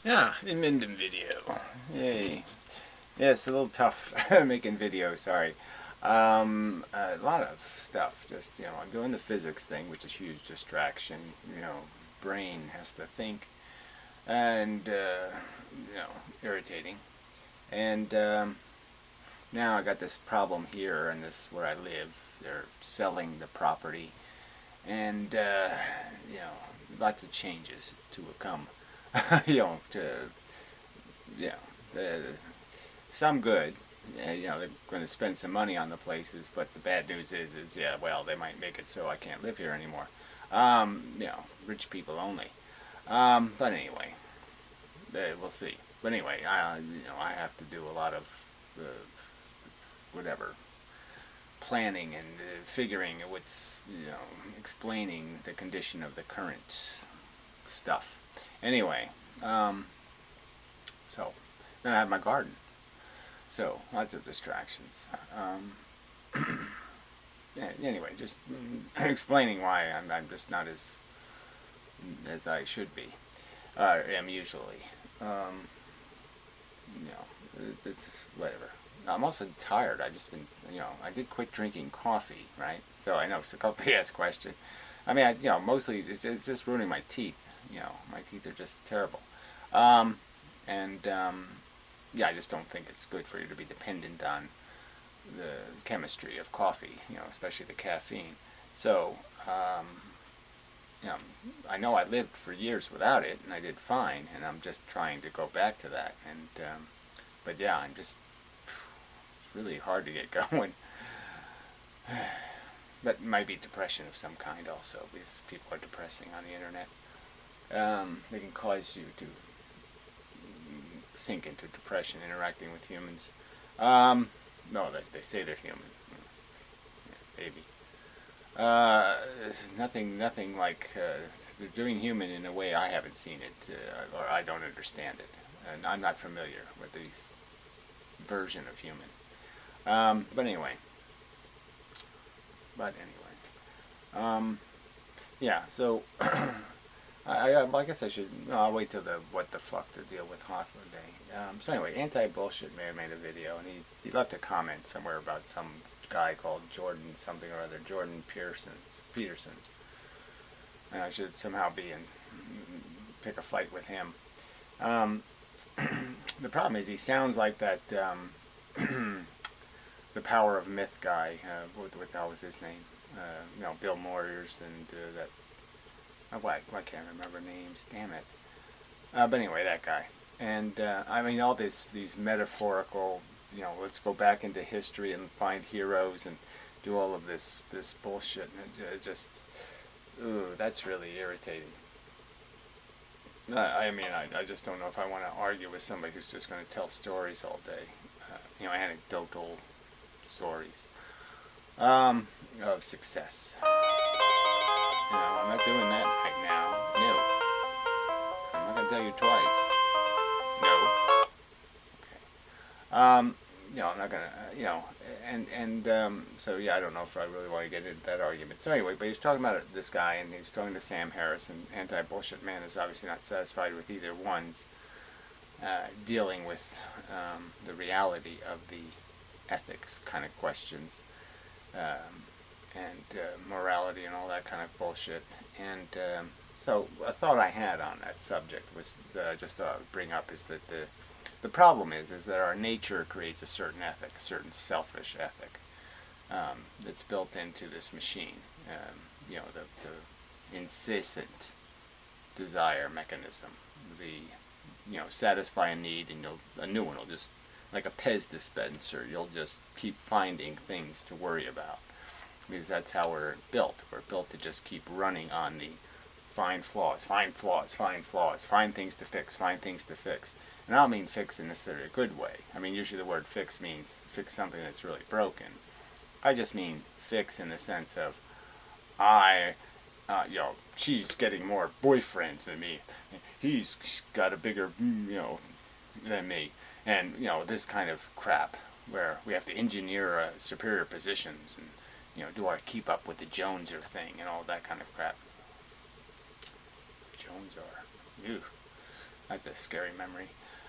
Yeah, inmendham video. Yay. Yeah, it's a little tough making videos, sorry. A lot of stuff. Just, I'm doing the physics thing, which is a huge distraction. Brain has to think. And, irritating. And now I got this problem here and this where I live. They're selling the property. And, lots of changes to come. To yeah, the, some good. They're going to spend some money on the places, but the bad news is yeah, well, they might make it so I can't live here anymore. Rich people only. But anyway, we'll see. But anyway, I have to do a lot of whatever planning and figuring what's explaining the condition of the current stuff. Anyway, so then I have my garden. So lots of distractions. Yeah, anyway, just explaining why I'm just not as I should be. Am usually. It's whatever. I'm also tired. I just been, I did quit drinking coffee, right? So I know it's a BS question. I mean, mostly it's just ruining my teeth. My teeth are just terrible. Yeah, I just don't think it's good for you to be dependent on the chemistry of coffee, especially the caffeine. So, I know I lived for years without it, and I did fine, and I'm just trying to go back to that. And, but yeah, it's really hard to get going. But it might be depression of some kind also, because people are depressing on the internet. They can cause you to sink into depression interacting with humans. No, they say they're human. Yeah, maybe. Nothing like they're doing human in a way I haven't seen it, or I don't understand it, and I'm not familiar with this version of human. But anyway. Yeah. So. I guess I should. No, I'll wait till the what the fuck to deal with Hawthorne Day. So anyway, AntiBullshitMan made a video, and he left a comment somewhere about some guy called Jordan something or other, Jordan Peterson, and I should somehow pick a fight with him. The problem is he sounds like that the Power of Myth guy. What the hell was his name? Bill Moyers and that. I can't remember names, damn it. But anyway, that guy. And I mean, all these metaphorical, let's go back into history and find heroes and do all of this bullshit. And that's really irritating. I mean, I just don't know if I want to argue with somebody who's just going to tell stories all day. Anecdotal stories of success. I'm not doing that right now. No. I'm not going to tell you twice. No. Okay. I'm not going to, so yeah, I don't know if I really want to get into that argument. So anyway, but he's talking about this guy, and he's talking to Sam Harris, and AntiBullshitMan is obviously not satisfied with either one's dealing with the reality of the ethics kind of questions. And morality and all that kind of bullshit. And so a thought I had on that subject was that I just thought I would bring up is that the problem is that our nature creates a certain ethic, a certain selfish ethic that's built into this machine. The incessant desire mechanism, satisfy a need and a new one will just, like a Pez dispenser, you'll just keep finding things to worry about. Because that's how we're built. We're built to just keep running on the find flaws, find things to fix, find things to fix. And I don't mean fix in necessarily a good way. I mean, usually the word fix means fix something that's really broken. I just mean fix in the sense of she's getting more boyfriends than me. He's got a bigger, than me. And, this kind of crap where we have to engineer superior positions and do I keep up with the Joneser thing and all that kind of crap? Joneser. Ew. That's a scary memory.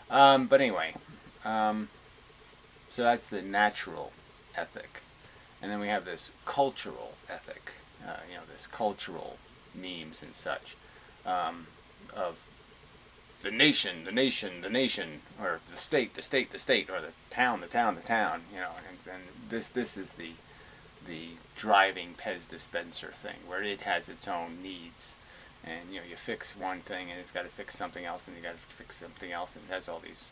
But anyway, um, so that's the natural ethic. And then we have this cultural ethic, this cultural memes and such, of the nation, the nation, the nation, or the state, the state, the state, or the town, the town, the town, and this is the driving Pez dispenser thing, where it has its own needs, and you fix one thing and it's got to fix something else, and you got to fix something else, and it has all these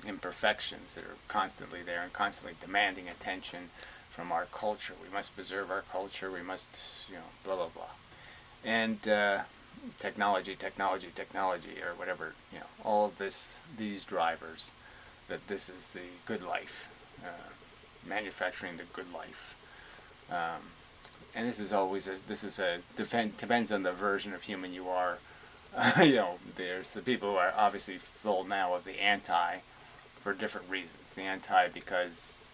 imperfections that are constantly there and constantly demanding attention from our culture. We must preserve our culture. We must, blah blah blah, and technology, technology, technology, or whatever. All of these drivers. That this is the good life, manufacturing the good life, and this is always depends on the version of human you are. There's the people who are obviously full now of the anti, for different reasons. The anti because,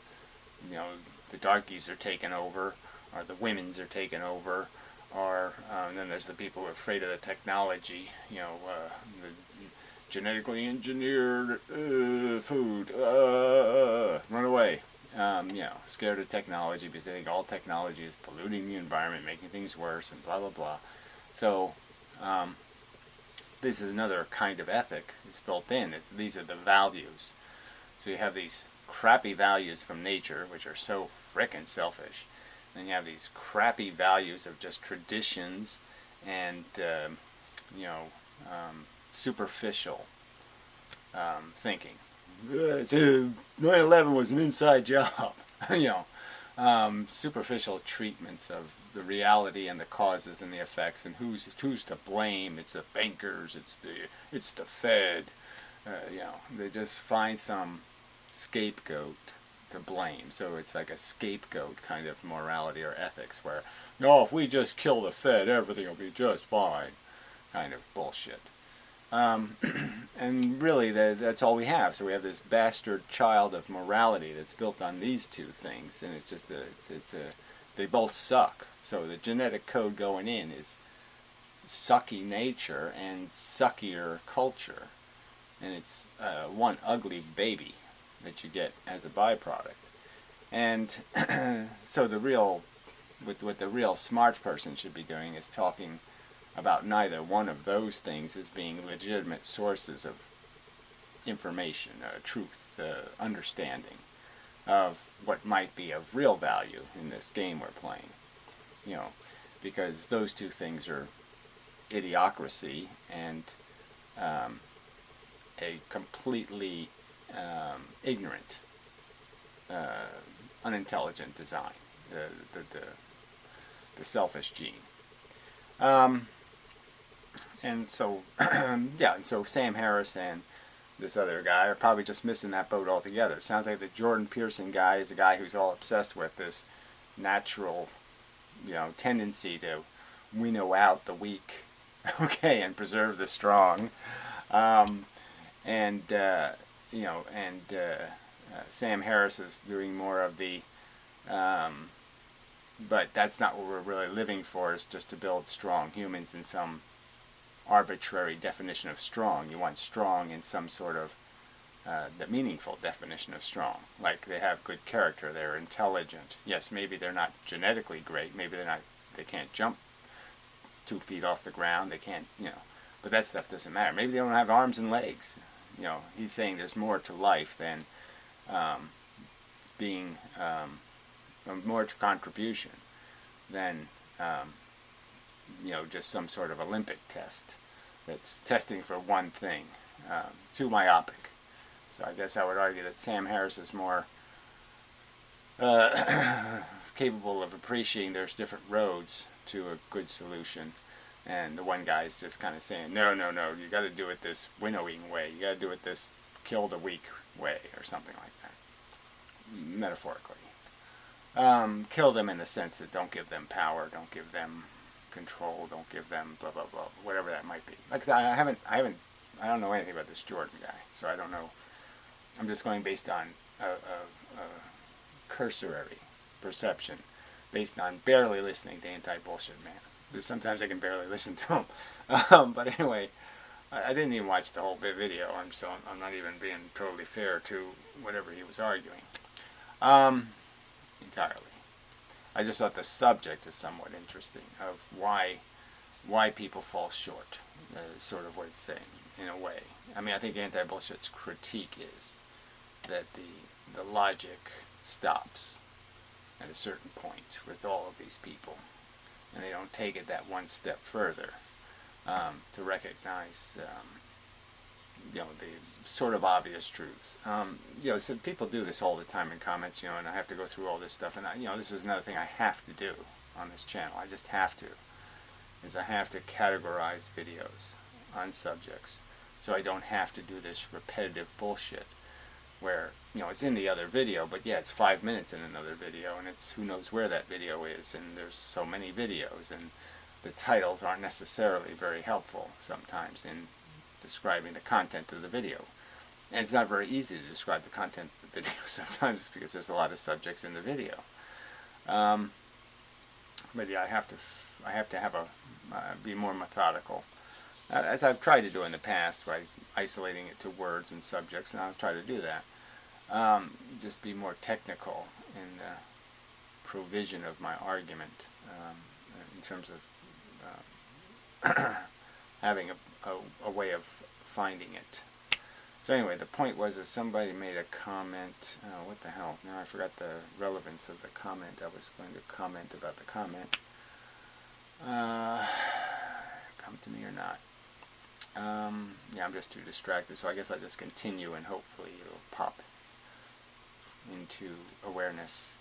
the darkies are taken over, or the women's are taken over, or and then there's the people who are afraid of the technology, the genetically engineered food, run away. Scared of technology because they think all technology is polluting the environment, making things worse, and blah blah blah. So this is another kind of ethic that's built in. These are the values. So you have these crappy values from nature, which are so frickin' selfish. Then you have these crappy values of just traditions and superficial thinking. 9/11 was an inside job. Superficial treatments of the reality and the causes and the effects, and who's to blame. It's the bankers. It's the Fed. They just find some scapegoat to blame. So it's like a scapegoat kind of morality or ethics, where if we just kill the Fed, everything will be just fine. Kind of bullshit. And really, that's all we have. So we have this bastard child of morality that's built on these two things, and it's just they both suck. So the genetic code going in is sucky nature and suckier culture, and it's one ugly baby that you get as a byproduct. And so what the real smart person should be doing is talking about neither one of those things as being legitimate sources of information, truth, understanding of what might be of real value in this game we're playing. Because those two things are idiocracy and a completely ignorant, unintelligent design, the selfish gene. And so, and so Sam Harris and this other guy are probably just missing that boat altogether. It sounds like the Jordan Peterson guy is a guy who's all obsessed with this natural, tendency to winnow out the weak, and preserve the strong. Sam Harris is doing more of the, but that's not what we're really living for, is just to build strong humans in some arbitrary definition of strong. You want strong in some sort of the meaningful definition of strong. Like they have good character, they're intelligent. Yes, maybe they're not genetically great, maybe they can't jump 2 feet off the ground, they can't, but that stuff doesn't matter. Maybe they don't have arms and legs. He's saying there's more to life than being more to contribution than just some sort of Olympic test that's testing for one thing. Too myopic. So I guess I would argue that Sam Harris is more capable of appreciating there's different roads to a good solution, and the one guy is just kind of saying, no, you got to do it this winnowing way, you got to do it this kill the weak way, or something like that, metaphorically. Kill them in the sense that don't give them power, don't give them control, don't give them blah blah blah, whatever that might be. Like I said, I don't know anything about this Jordan guy, so I don't know. I'm just going based on a cursory perception, based on barely listening to AntiBullshitMan. Because sometimes I can barely listen to him. But anyway, I didn't even watch the whole video. I'm not even being totally fair to whatever he was arguing. Entirely. I just thought the subject is somewhat interesting of why people fall short. Sort of what it's saying in a way. I mean, I think anti-bullshit's critique is that the logic stops at a certain point with all of these people, and they don't take it that one step further to recognize the sort of obvious truths. So people do this all the time in comments, and I have to go through all this stuff, and this is another thing I have to do on this channel. I just have to, is I have to categorize videos on subjects, so I don't have to do this repetitive bullshit where it's in the other video, but yeah, it's 5 minutes in another video, and it's who knows where that video is, and there's so many videos, and the titles aren't necessarily very helpful sometimes in describing the content of the video. And it's not very easy to describe the content of the video sometimes because there's a lot of subjects in the video. But yeah, I have to be more methodical, as I've tried to do in the past by isolating it to words and subjects, and I'll try to do that. Just be more technical in the provision of my argument in terms of having a way of finding it. So anyway, the point was that somebody made a comment. Oh, what the hell? Now I forgot the relevance of the comment. I was going to comment about the comment. Come to me or not. Yeah, I'm just too distracted, so I guess I'll just continue and hopefully it'll pop into awareness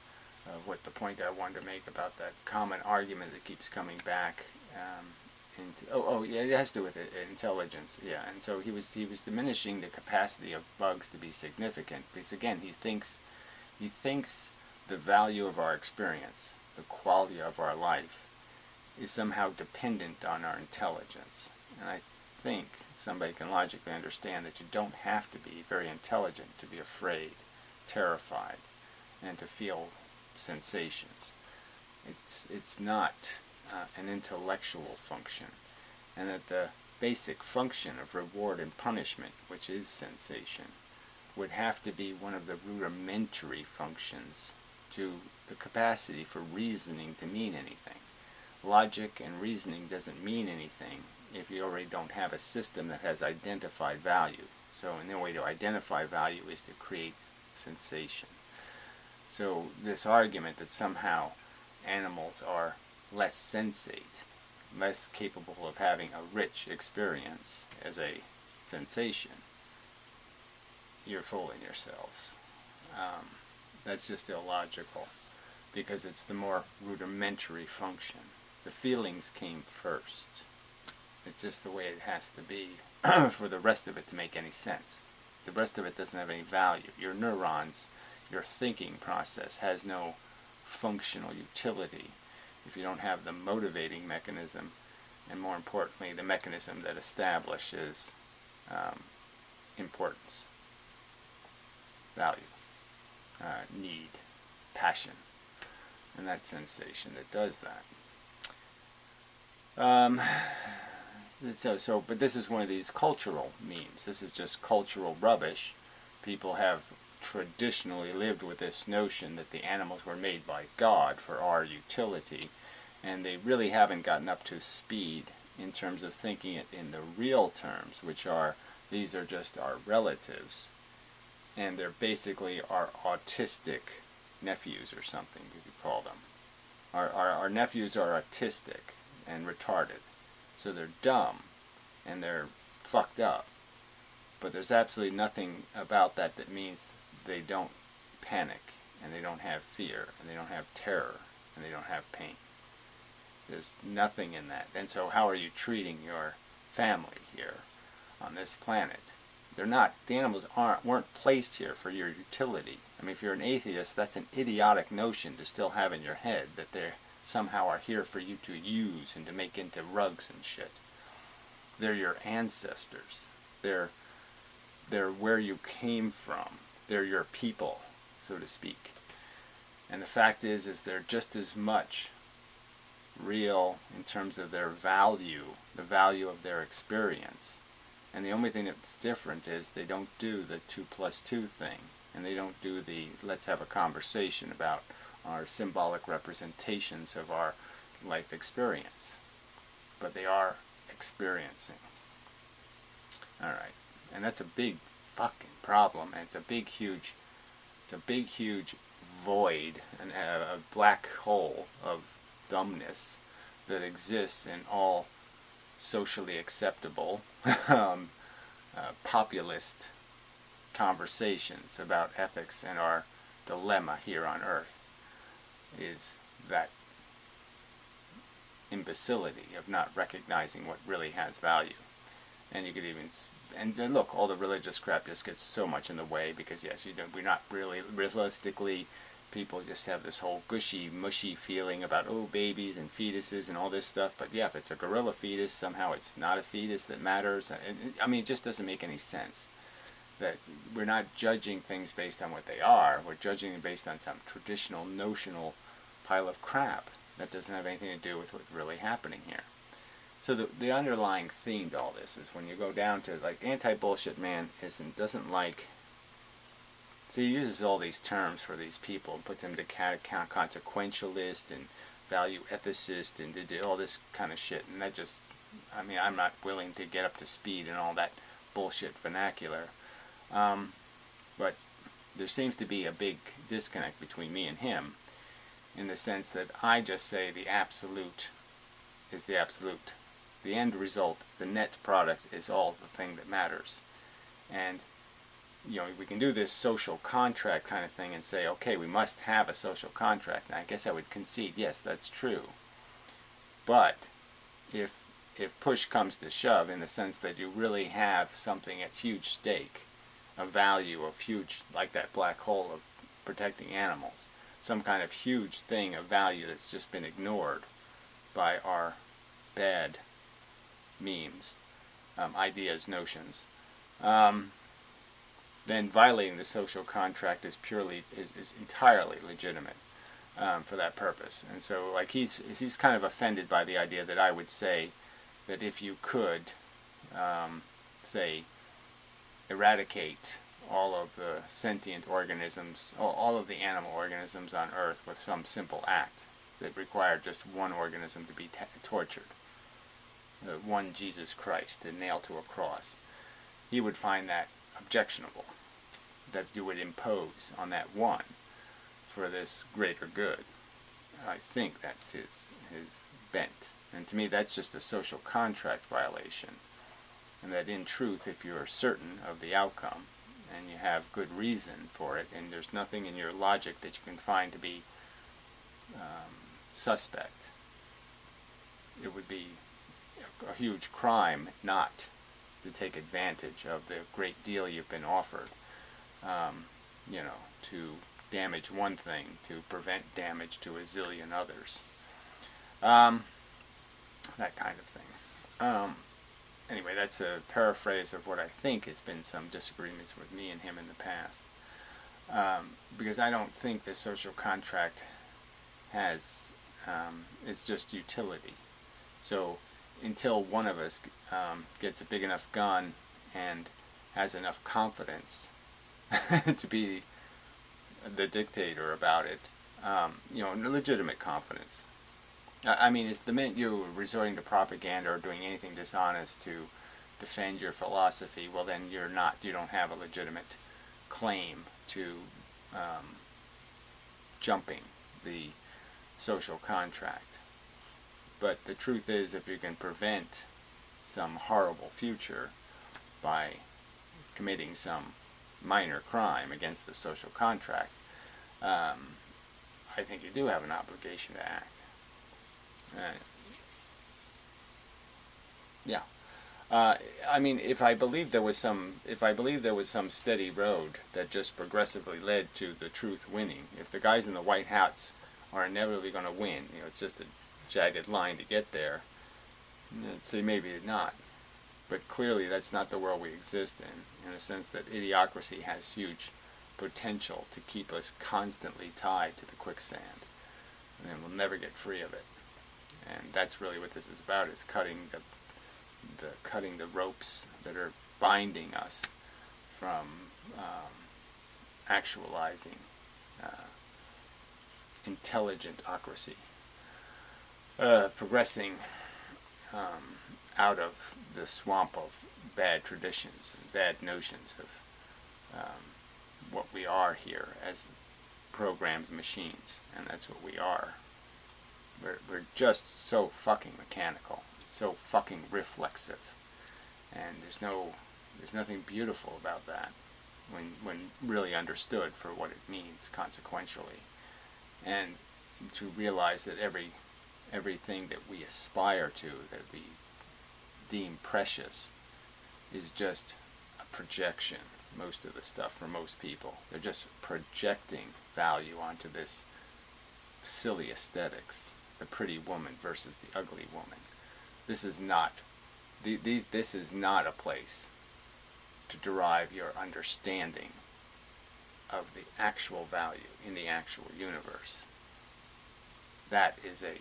of what the point I wanted to make about that common argument that keeps coming back. Yeah, it has to do with intelligence. Yeah, and so he was diminishing the capacity of bugs to be significant because again he thinks the value of our experience, the quality of our life, is somehow dependent on our intelligence. And I think somebody can logically understand that you don't have to be very intelligent to be afraid, terrified, and to feel sensations. It's not an intellectual function, and that the basic function of reward and punishment, which is sensation, would have to be one of the rudimentary functions to the capacity for reasoning to mean anything. Logic and reasoning doesn't mean anything if you already don't have a system that has identified value. So the way to identify value is to create sensation. So this argument that somehow animals are less sensate, less capable of having a rich experience as a sensation, you're fooling yourselves. That's just illogical because it's the more rudimentary function. The feelings came first. It's just the way it has to be for the rest of it to make any sense. The rest of it doesn't have any value. Your neurons, your thinking process has no functional utility if you don't have the motivating mechanism, and more importantly, the mechanism that establishes importance, value, need, passion, and that sensation that does that. But this is one of these cultural memes. This is just cultural rubbish. People have traditionally lived with this notion that the animals were made by God for our utility, and they really haven't gotten up to speed in terms of thinking it in the real terms, which are, these are just our relatives, and they're basically our autistic nephews or something, you could call them. Our nephews are autistic and retarded, so they're dumb and they're fucked up, but there's absolutely nothing about that that means they don't panic, and they don't have fear, and they don't have terror, and they don't have pain. There's nothing in that. And so how are you treating your family here on this planet? They're not, the animals weren't placed here for your utility. I mean, if you're an atheist, that's an idiotic notion to still have in your head, that they somehow are here for you to use and to make into rugs and shit. They're your ancestors. They're where you came from. They're your people, so to speak. And the fact is they're just as much real in terms of their value, the value of their experience, And the only thing that's different is they don't do the 2 plus 2 thing. And they don't do the let's have a conversation about our symbolic representations of our life experience. But they are experiencing. Alright. And that's a big fucking problem. And it's a big huge void, and a black hole of dumbness that exists in all socially acceptable populist conversations about ethics and our dilemma here on Earth, is that imbecility of not recognizing what really has value. And you could even, and look, all the religious crap just gets so much in the way, because yes, we're not really, realistically, people just have this whole gushy, mushy feeling about, oh, babies and fetuses and all this stuff. But yeah, if it's a gorilla fetus, somehow it's not a fetus that matters. I mean, it just doesn't make any sense. That we're not judging things based on what they are. We're judging them based on some traditional, notional pile of crap that doesn't have anything to do with what's really happening here. So the underlying theme to all this is when you go down to, like, Anti-Bullshit Man doesn't like, so he uses all these terms for these people and puts them to consequentialist and value ethicist and all this kind of shit. And that just, I mean, I'm not willing to get up to speed in all that bullshit vernacular. But there seems to be a big disconnect between me and him, in the sense that I just say the absolute is the absolute. The end result, the net product, is all the thing that matters. And, you know, we can do this social contract kind of thing and say, okay, we must have a social contract. And I guess I would concede, yes, that's true. But if push comes to shove, in the sense that you really have something at huge stake, a value of huge, like that black hole of protecting animals, some kind of huge thing of value that's just been ignored by our bad memes, ideas, notions, then violating the social contract is entirely legitimate for that purpose. And so, like, he's kind of offended by the idea that I would say that if you could, say, eradicate all of the sentient organisms, all of the animal organisms on Earth with some simple act that required just one organism to be tortured, one Jesus Christ to nail to a cross, he would find that objectionable, that you would impose on that one for this greater good. I think that's his bent. And to me, that's just a social contract violation. And that in truth, if you're certain of the outcome, and you have good reason for it, and there's nothing in your logic that you can find to be suspect, it would be a huge crime not to take advantage of the great deal you've been offered, you know, to damage one thing, to prevent damage to a zillion others. That kind of thing. Anyway, that's a paraphrase of what I think has been some disagreements with me and him in the past. Because I don't think the social contract is just utility. So until one of us gets a big enough gun and has enough confidence to be the dictator about it, you know, legitimate confidence. I mean, it's the minute you're resorting to propaganda or doing anything dishonest to defend your philosophy, well, then you don't have a legitimate claim to jumping the social contract. But the truth is, if you can prevent some horrible future by committing some minor crime against the social contract, I think you do have an obligation to act. Yeah. I mean, if I believe there was some steady road that just progressively led to the truth winning, if the guys in the white hats are inevitably going to win, you know, it's just a jagged line to get there, I'd say maybe not. But clearly that's not the world we exist in a sense that idiocracy has huge potential to keep us constantly tied to the quicksand, and we'll never get free of it. And that's really what this is about, is cutting the ropes that are binding us from actualizing intelligentocracy, progressing out of the swamp of bad traditions and bad notions of what we are here as programmed machines. And that's what we are. We're just so fucking mechanical, so fucking reflexive, and there's nothing beautiful about that when really understood for what it means consequentially, and to realize that everything that we aspire to, that we deem precious, is just a projection. Most of the stuff for most people, they're just projecting value onto this silly aesthetics. The pretty woman versus the ugly woman. This is not this is not a place to derive your understanding of the actual value in the actual universe. That is a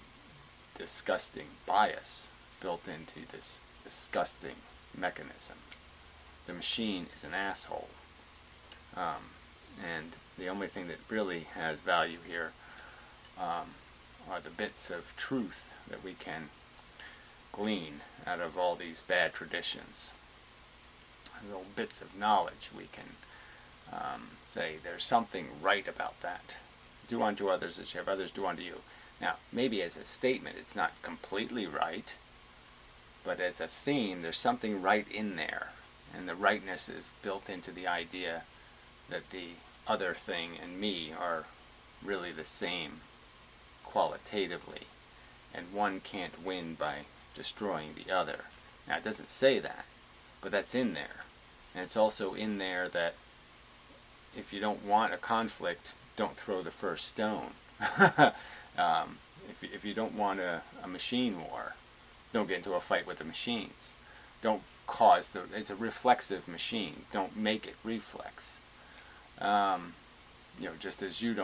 disgusting bias built into this disgusting mechanism. The machine is an asshole. And the only thing that really has value here are the bits of truth that we can glean out of all these bad traditions. Little bits of knowledge we can say there's something right about that. Do unto others as you have others do unto you. Now, maybe as a statement it's not completely right, but as a theme there's something right in there. And the rightness is built into the idea that the other thing and me are really the same qualitatively, and one can't win by destroying the other. Now it doesn't say that, but that's in there. And it's also in there that if you don't want a conflict, don't throw the first stone. If you don't want a machine war, don't get into a fight with the machines. Don't cause it's a reflexive machine. Don't make it reflex. Just as you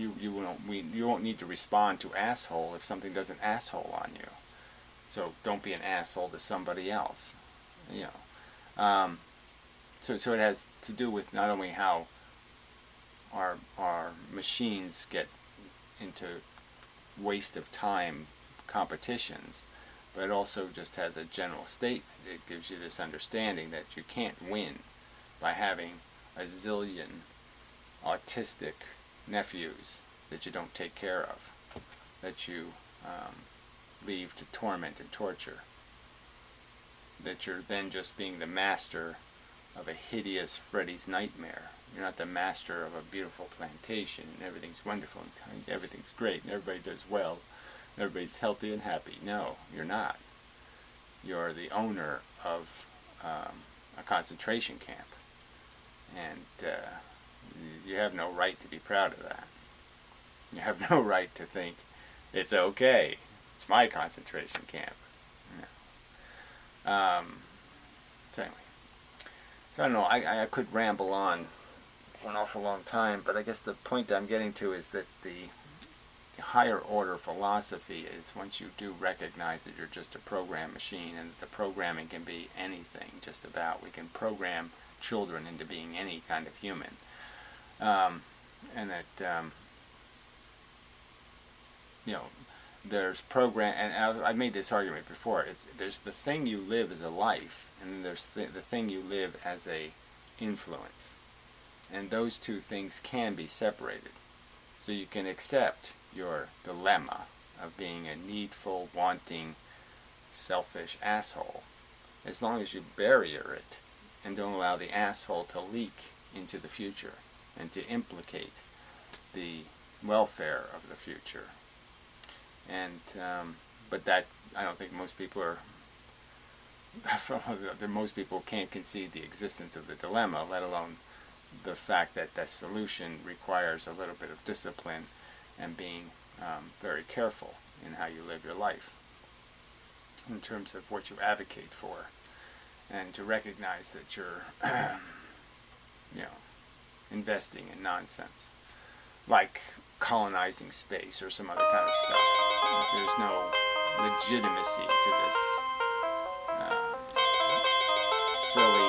won't need to respond to asshole if something doesn't asshole on you. So don't be an asshole to somebody else. So it has to do with not only how our machines get into waste of time competitions, but it also just has a general statement. It gives you this understanding that you can't win by having a zillion autistic nephews that you don't take care of, that you leave to torment and torture, that you're then just being the master of a hideous Freddy's nightmare. You're not the master of a beautiful plantation and everything's wonderful and everything's great and everybody does well, everybody's healthy and happy. No, you're not. You're the owner of a concentration camp, and you have no right to be proud of that. You have no right to think it's okay. It's my concentration camp. So anyway, so I don't know. I could ramble on for an awful long time, but I guess the point I'm getting to is that the higher order philosophy is once you do recognize that you're just a program machine and that the programming can be anything, just about. We can program children into being any kind of human. And that, there's program, and I've made this argument before, there's the thing you live as a life, and then there's the thing you live as a influence. And those two things can be separated. So you can accept your dilemma of being a needful, wanting, selfish asshole, as long as you barrier it and don't allow the asshole to leak into the future and to implicate the welfare of the future. And but that, I don't think most people are most people can't concede the existence of the dilemma, let alone the fact that that solution requires a little bit of discipline and being very careful in how you live your life in terms of what you advocate for, and to recognize that you're investing in nonsense like colonizing space or some other kind of stuff. There's no legitimacy to this silly